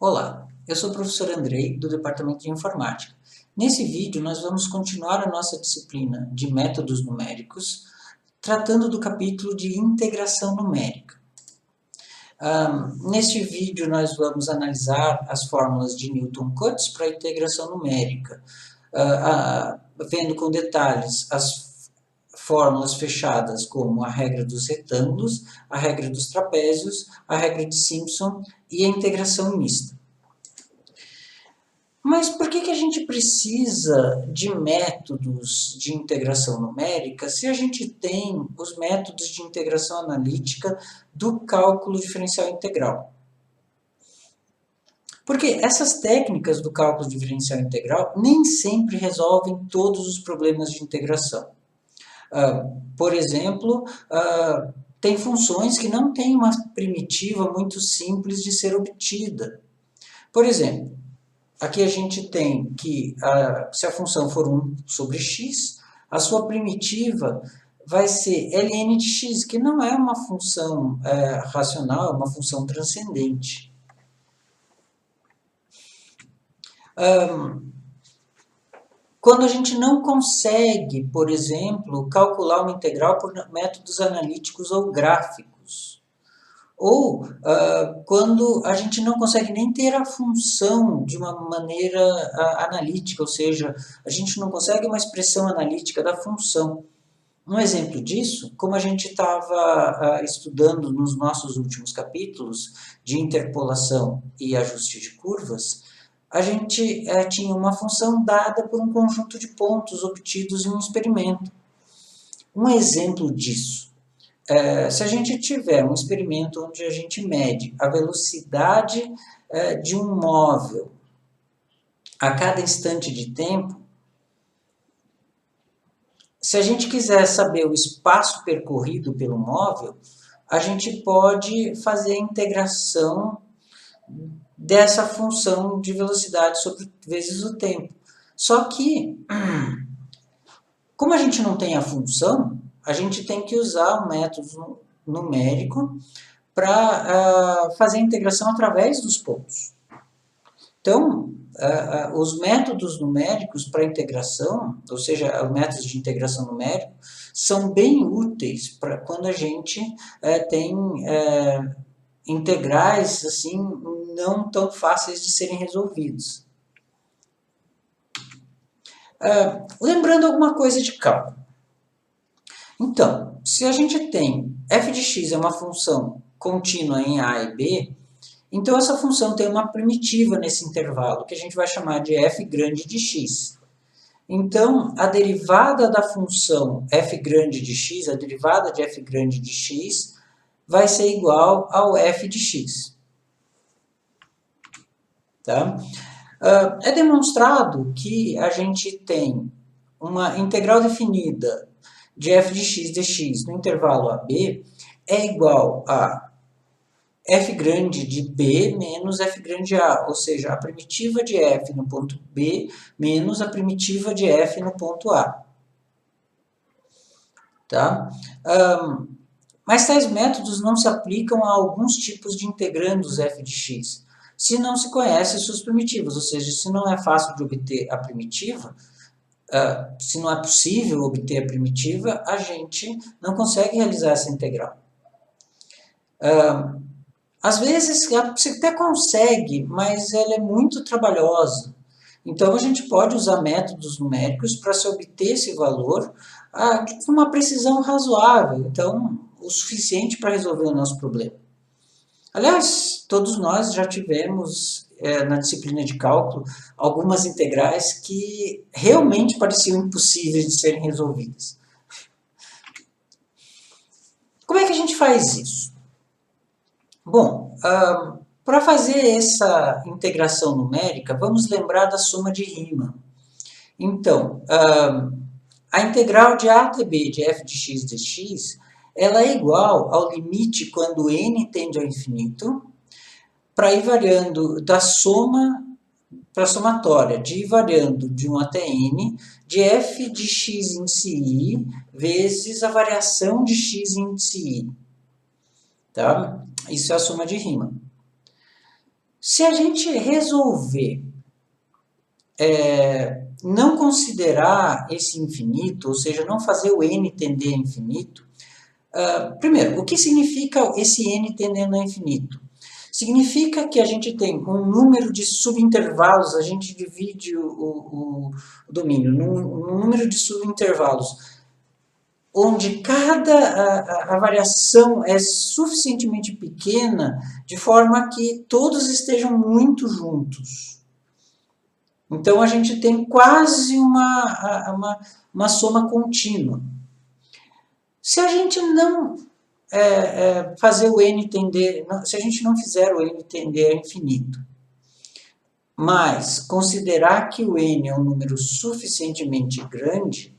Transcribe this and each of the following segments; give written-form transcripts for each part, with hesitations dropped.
Olá, eu sou o professor Andrei, do Departamento de Informática. Nesse vídeo, nós vamos continuar a nossa disciplina de métodos numéricos, tratando do capítulo de integração numérica. Neste vídeo, nós vamos analisar as fórmulas de Newton-Cotes para a integração numérica, vendo com detalhes as fórmulas fechadas como a regra dos retângulos, a regra dos trapézios, a regra de Simpson e a integração mista. Mas por que a gente precisa de métodos de integração numérica se a gente tem os métodos de integração analítica do cálculo diferencial integral? Porque essas técnicas do cálculo diferencial integral nem sempre resolvem todos os problemas de integração. Por exemplo, tem funções que não têm uma primitiva muito simples de ser obtida. Por exemplo, aqui a gente tem que, se a função for 1 sobre x, a sua primitiva vai ser ln de x, que não é uma função racional, é uma função transcendente. Quando a gente não consegue, por exemplo, calcular uma integral por métodos analíticos ou gráficos, ou quando a gente não consegue nem ter a função de uma maneira analítica, ou seja, a gente não consegue uma expressão analítica da função. Um exemplo disso, como a gente estava estudando nos nossos últimos capítulos de interpolação e ajuste de curvas, a gente tinha uma função dada por um conjunto de pontos obtidos em um experimento. Um exemplo disso. Se a gente tiver um experimento onde a gente mede a velocidade de um móvel a cada instante de tempo, se a gente quiser saber o espaço percorrido pelo móvel, a gente pode fazer a integração dessa função de velocidade sobre vezes o tempo. Só que, como a gente não tem a função, a gente tem que usar o método numérico para fazer a integração através dos pontos. Então, os métodos numéricos para integração, ou seja, os métodos de integração numérica, são bem úteis para quando a gente tem integrais assim, não tão fáceis de serem resolvidos. Lembrando alguma coisa de cálculo. Então, se a gente tem f de x é uma função contínua em a e b, então essa função tem uma primitiva nesse intervalo, que a gente vai chamar de f grande de x. Então, a derivada da função f grande de x, a derivada de f grande de x, vai ser igual ao f de x. Tá? É demonstrado que a gente tem uma integral definida de f de x dx no intervalo AB é igual a f grande de b menos f grande de a, ou seja, a primitiva de f no ponto B menos a primitiva de f no ponto A. Tá? Mas tais métodos não se aplicam a alguns tipos de integrandos f de x, se não se conhece suas primitivas, ou seja, se não é fácil de obter a primitiva, se não é possível obter a primitiva, a gente não consegue realizar essa integral. Às vezes você até consegue, mas ela é muito trabalhosa. Então a gente pode usar métodos numéricos para se obter esse valor com uma precisão razoável, então o suficiente para resolver o nosso problema. Aliás, todos nós já tivemos na disciplina de cálculo algumas integrais que realmente pareciam impossíveis de serem resolvidas. Como é que a gente faz isso? Bom, para fazer essa integração numérica, vamos lembrar da soma de Riemann. Então, a integral de a até b de f de x dx, ela é igual ao limite quando n tende ao infinito, para ir variando da soma para a somatória, de ir variando de 1 até n, de f de x índice i, vezes a variação de x índice i. Tá? Isso é a soma de Riemann. Se a gente resolver não considerar esse infinito, ou seja, não fazer o n tender a infinito, primeiro, o que significa esse n tendendo a infinito? Significa que a gente tem um número de subintervalos, a gente divide o domínio num número de subintervalos, onde a variação é suficientemente pequena, de forma que todos estejam muito juntos. Então, a gente tem quase uma soma contínua. Se a gente não fazer o n tender, se a gente não fizer o n tender a infinito, mas considerar que o n é um número suficientemente grande,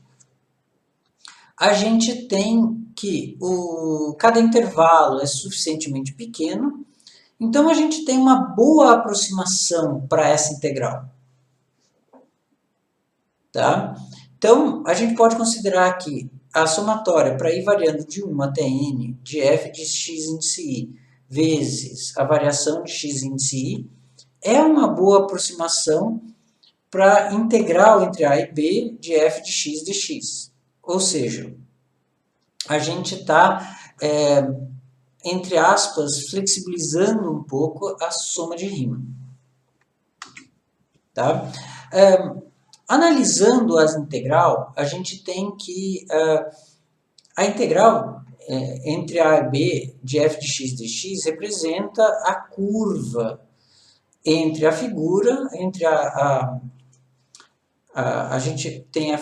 a gente tem que cada intervalo é suficientemente pequeno, então a gente tem uma boa aproximação para essa integral. Tá? Então, a gente pode considerar que a somatória para ir variando de 1 até n de f de x índice i vezes a variação de x índice i é uma boa aproximação para a integral entre a e b de f de x dx. Ou seja, a gente está, entre aspas, flexibilizando um pouco a soma de rima. Tá? Analisando as integral, a gente tem que a integral entre a e b de f de x dx representa a curva entre a figura, a gente tem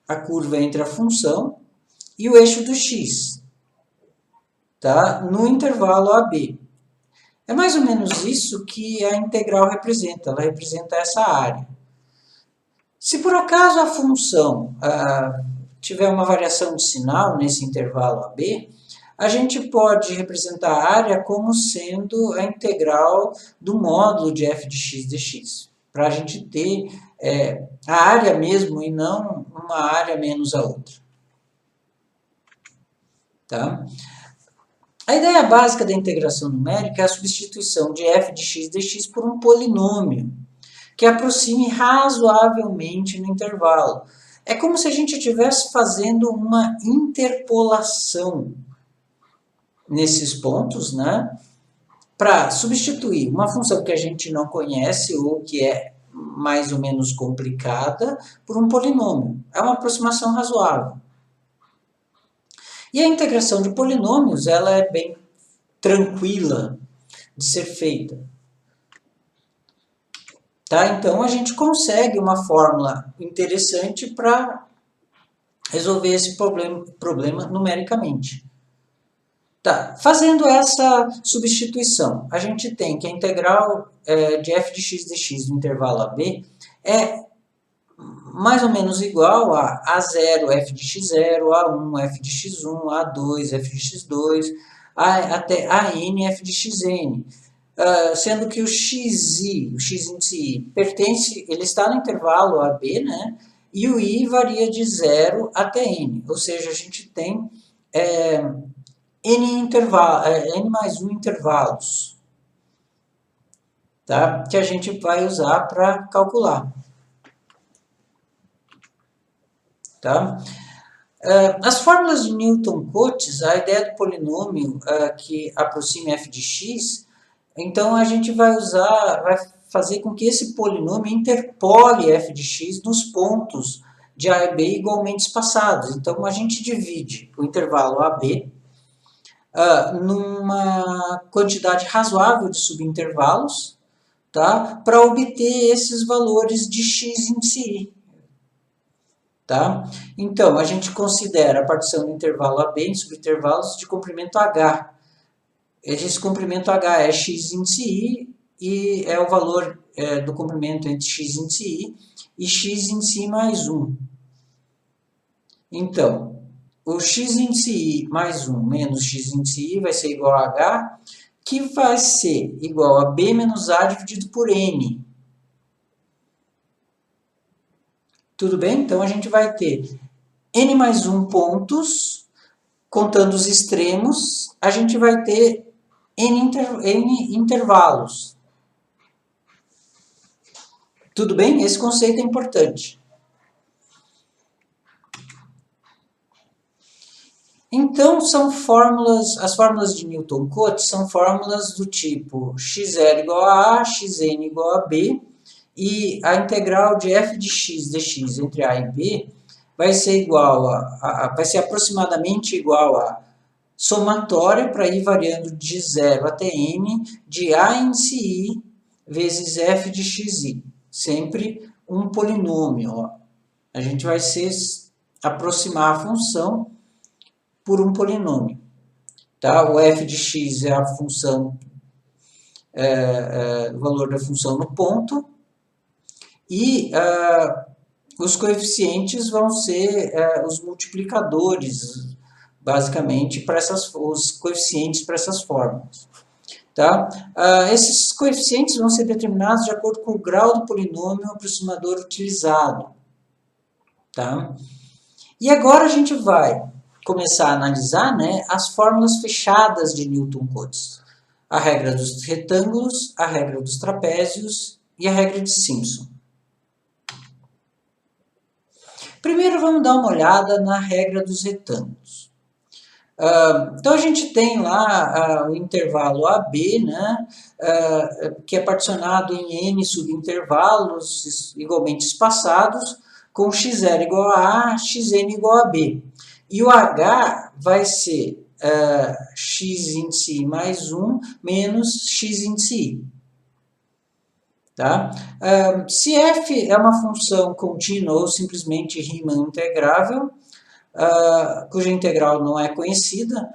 a curva entre a função e o eixo do x, tá? No intervalo AB. É mais ou menos isso que a integral representa, ela representa essa área. Se por acaso a função tiver uma variação de sinal nesse intervalo AB, a gente pode representar a área como sendo a integral do módulo de f de x dx, para a gente ter a área mesmo e não uma área menos a outra. Tá? A ideia básica da integração numérica é a substituição de f de x dx por um polinômio, que aproxime razoavelmente no intervalo. É como se a gente estivesse fazendo uma interpolação nesses pontos, né? Para substituir uma função que a gente não conhece ou que é mais ou menos complicada por um polinômio. É uma aproximação razoável. E a integração de polinômios, ela é bem tranquila de ser feita. Tá? Então, a gente consegue uma fórmula interessante para resolver esse problema numericamente. Tá. Fazendo essa substituição, a gente tem que a integral de f de x dx no intervalo AB é mais ou menos igual a A0 f de x0, A1 f de x1, A2 f de x2, até AN f de xn. Sendo que o xi, o x índice i, pertence, ele está no intervalo AB, né? E o i varia de 0 até n, ou seja, a gente tem n mais 1 intervalos, tá? Que a gente vai usar para calcular. Tá? As fórmulas de Newton-Cotes, a ideia do polinômio que aproxima f de x, então a gente vai fazer com que esse polinômio interpole f de x nos pontos de A e B igualmente espaçados. Então a gente divide o intervalo AB numa quantidade razoável de subintervalos, tá? Para obter esses valores de x índice i. Tá? Então, a gente considera a partição do intervalo AB em subintervalos de comprimento H. Esse comprimento H é x índice i e é o valor do comprimento entre x índice i e x índice i mais 1. Então, o x índice i mais 1 menos x índice i vai ser igual a H, que vai ser igual a B menos A dividido por N. Tudo bem? Então, a gente vai ter N mais 1 pontos, contando os extremos, a gente vai ter N intervalos. Tudo bem? Esse conceito é importante. Então, são fórmulas, as fórmulas de Newton-Cotes são fórmulas do tipo x0 igual a xn igual a b, e a integral de f de x dx entre a e b vai ser igual vai ser aproximadamente igual a somatória, para ir variando de 0 até n, de a índice i vezes f de xi, sempre um polinômio. Ó. A gente vai aproximar a função por um polinômio. Tá? O f de x é a função, o valor da função no ponto, e os coeficientes vão ser os multiplicadores, basicamente, para os coeficientes para essas fórmulas. Tá? Esses coeficientes vão ser determinados de acordo com o grau do polinômio aproximador utilizado. Tá? E agora a gente vai começar a analisar, né, as fórmulas fechadas de Newton-Cotes. A regra dos retângulos, a regra dos trapézios e a regra de Simpson. Primeiro vamos dar uma olhada na regra dos retângulos. Então a gente tem lá o intervalo AB, né, que é particionado em n subintervalos igualmente espaçados, com x0 igual a A, xn igual a B. E o H vai ser x índice i mais 1 menos x índice i. Tá? Se f é uma função contínua ou simplesmente Riemann integrável, cuja integral não é conhecida,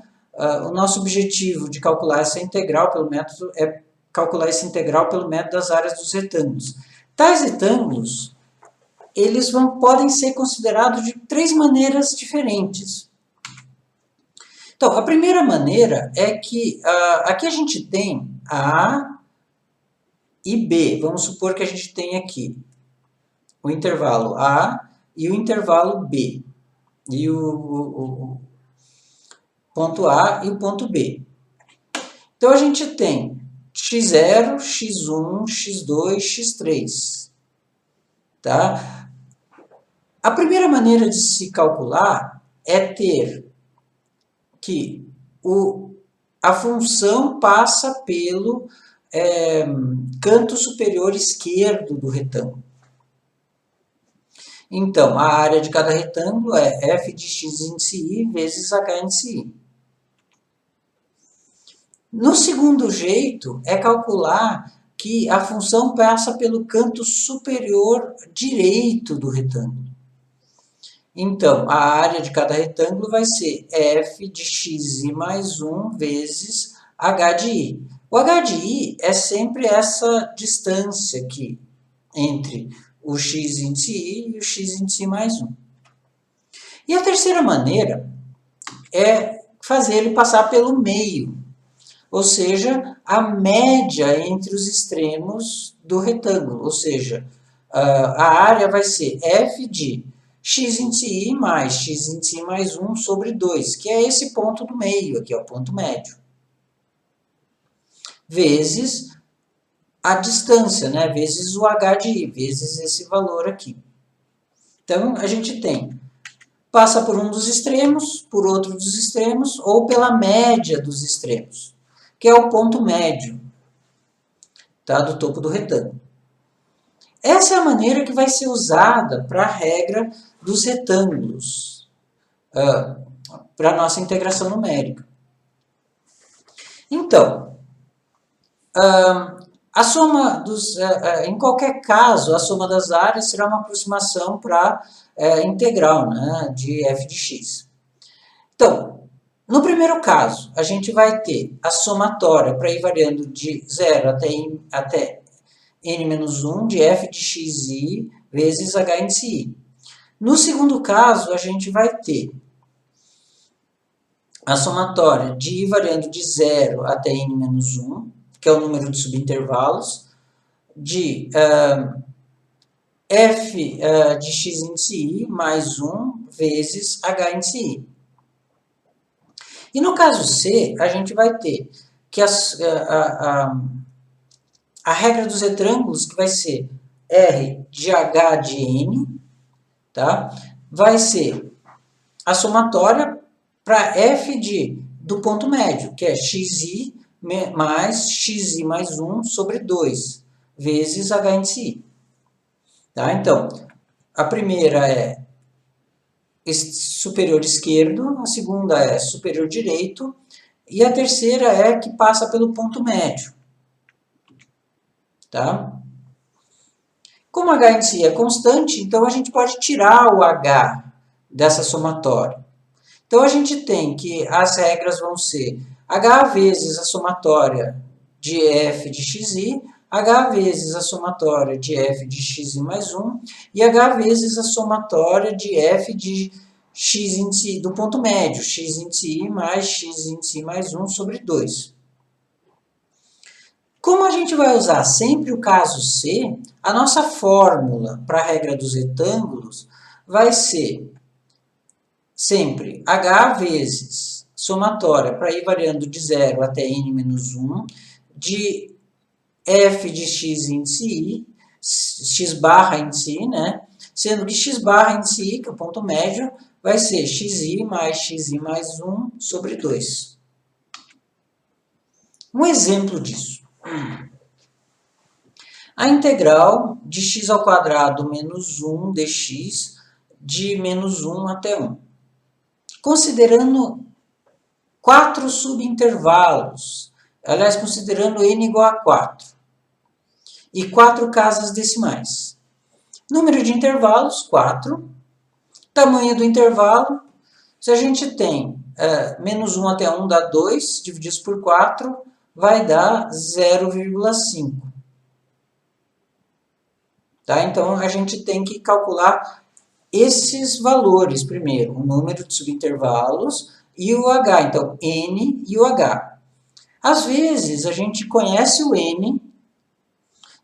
o nosso objetivo de calcular essa integral pelo método é calcular essa integral pelo método das áreas dos retângulos. Tais retângulos, eles podem ser considerados de três maneiras diferentes. Então, a primeira maneira é que aqui a gente tem A e B. Vamos supor que a gente tem aqui o intervalo A e o intervalo B. E o ponto A e o ponto B. Então, a gente tem x0, x1, x2, x3. Tá? A primeira maneira de se calcular é ter que a função passa pelo canto superior esquerdo do retângulo. Então, a área de cada retângulo é f de x índice i vezes h índice i. No segundo jeito, é calcular que a função passa pelo canto superior direito do retângulo. Então, a área de cada retângulo vai ser f de xi mais 1 vezes h de i. O h de i é sempre essa distância aqui entre o x índice i e o x índice i mais 1. E a terceira maneira é fazer ele passar pelo meio, ou seja, a média entre os extremos do retângulo, ou seja, a área vai ser f de x índice i mais x índice i mais 1 sobre 2, que é esse ponto do meio, aqui é o ponto médio, vezes a distância, né? Vezes o h de i, vezes esse valor aqui. Então, a gente tem, passa por um dos extremos, por outro dos extremos, ou pela média dos extremos, que é o ponto médio, tá? Do topo do retângulo. Essa é a maneira que vai ser usada para a regra dos retângulos, para a nossa integração numérica. Então, a soma em qualquer caso, a soma das áreas será uma aproximação para integral, né, de f de x. Então, no primeiro caso, a gente vai ter a somatória para ir variando de 0 até n-1 de f de xi vezes h índice i. No segundo caso, a gente vai ter a somatória de ir variando de 0 até n-1, que é o número de subintervalos, de f de x índice i mais 1 vezes h índice i. E no caso C, a gente vai ter que a regra dos retângulos, que vai ser R de H de N, tá? Vai ser a somatória para F do ponto médio, que é xi mais xi mais 1 sobre 2, vezes H índice I. Tá? Então, a primeira é superior esquerdo, a segunda é superior direito, e a terceira é que passa pelo ponto médio. Tá? Como H índice I é constante, então a gente pode tirar o H dessa somatória. Então a gente tem que as regras vão ser H vezes a somatória de F de xi, H vezes a somatória de F de xi mais 1 e H vezes a somatória de F de x índice do ponto médio, x índice I mais x índice I mais 1 sobre 2. Como a gente vai usar sempre o caso C, a nossa fórmula para a regra dos retângulos vai ser sempre H vezes somatória, para ir variando de 0 até n menos 1, de f de x índice I, x barra índice I, né? Sendo que x barra índice I, que é o ponto médio, vai ser xi mais 1 sobre 2. Um exemplo disso. A integral de x ao quadrado menos 1 dx de menos 1 até 1. Considerando 4 subintervalos, aliás, considerando n igual a 4, e 4 casas decimais. Número de intervalos, 4. Tamanho do intervalo, se a gente tem menos 1 até 1 dá 2, divididos por 4, vai dar 0,5. Tá? Então, a gente tem que calcular esses valores primeiro, o número de subintervalos e o H, então N e o H. Às vezes a gente conhece o N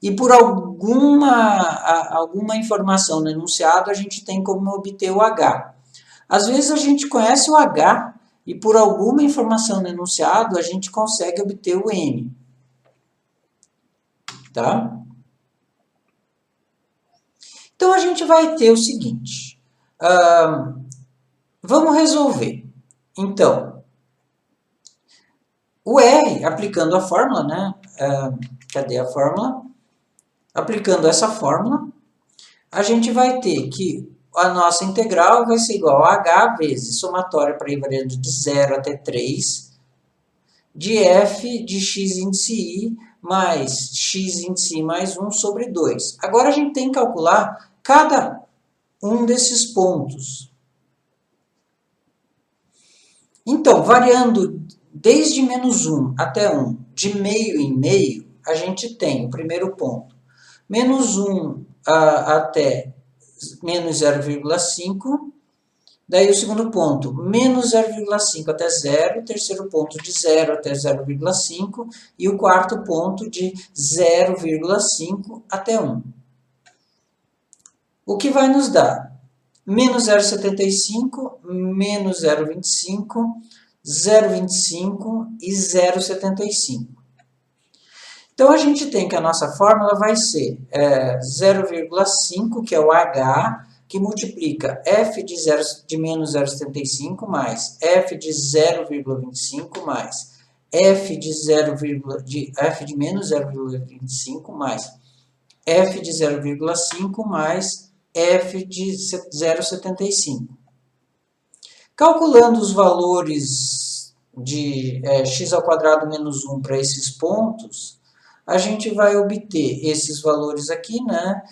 e por alguma informação no enunciado a gente tem como obter o H. Às vezes a gente conhece o H e por alguma informação no enunciado a gente consegue obter o N. Tá? Então a gente vai ter o seguinte. Vamos resolver. Então, o R, aplicando a fórmula, né? Cadê a fórmula? Aplicando essa fórmula, a gente vai ter que a nossa integral vai ser igual a H vezes somatória para ir variando de 0 até 3, de F de x índice I mais x índice I mais 1 sobre 2. Agora a gente tem que calcular cada um desses pontos. Então, variando desde menos 1 até 1, de meio em meio, a gente tem o primeiro ponto. Menos 1 até menos 0,5. Daí o segundo ponto, menos 0,5 até 0. Terceiro ponto, de 0 até 0,5. E o quarto ponto, de 0,5 até 1. O que vai nos dar? Menos 0,75, menos 0,25, 0,25 e 0,75. Então, a gente tem que a nossa fórmula vai ser 0,5, que é o H, que multiplica f de menos 0,75 mais f de 0,25 mais f de menos 0,25 mais f de 0,5 mais f de 0,75. Calculando os valores de x ao quadrado menos 1 para esses pontos, a gente vai obter esses valores aqui, né?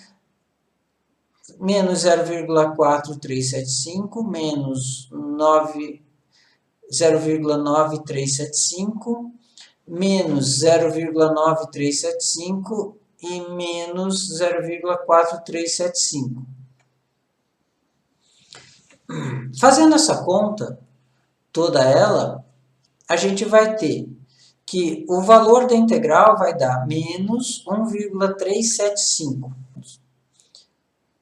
Menos 0,4375, menos 0,9375, menos 0,9375 e menos 0,4375. Fazendo essa conta, toda ela, a gente vai ter que o valor da integral vai dar menos 1,375.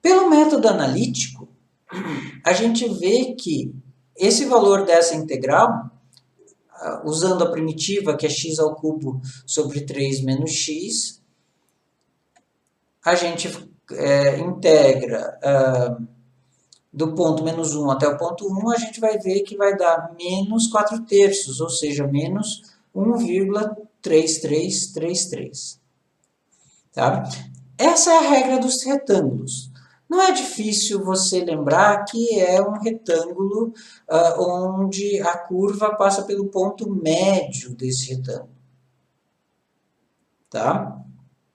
Pelo método analítico, a gente vê que esse valor dessa integral, usando a primitiva, que é x ao cubo sobre 3 menos x, a gente integra do ponto menos 1 até o ponto 1, a gente vai ver que vai dar menos 4 terços, ou seja, menos 1,3333. Tá? Essa é a regra dos retângulos. Não é difícil você lembrar que é um retângulo onde a curva passa pelo ponto médio desse retângulo. Tá?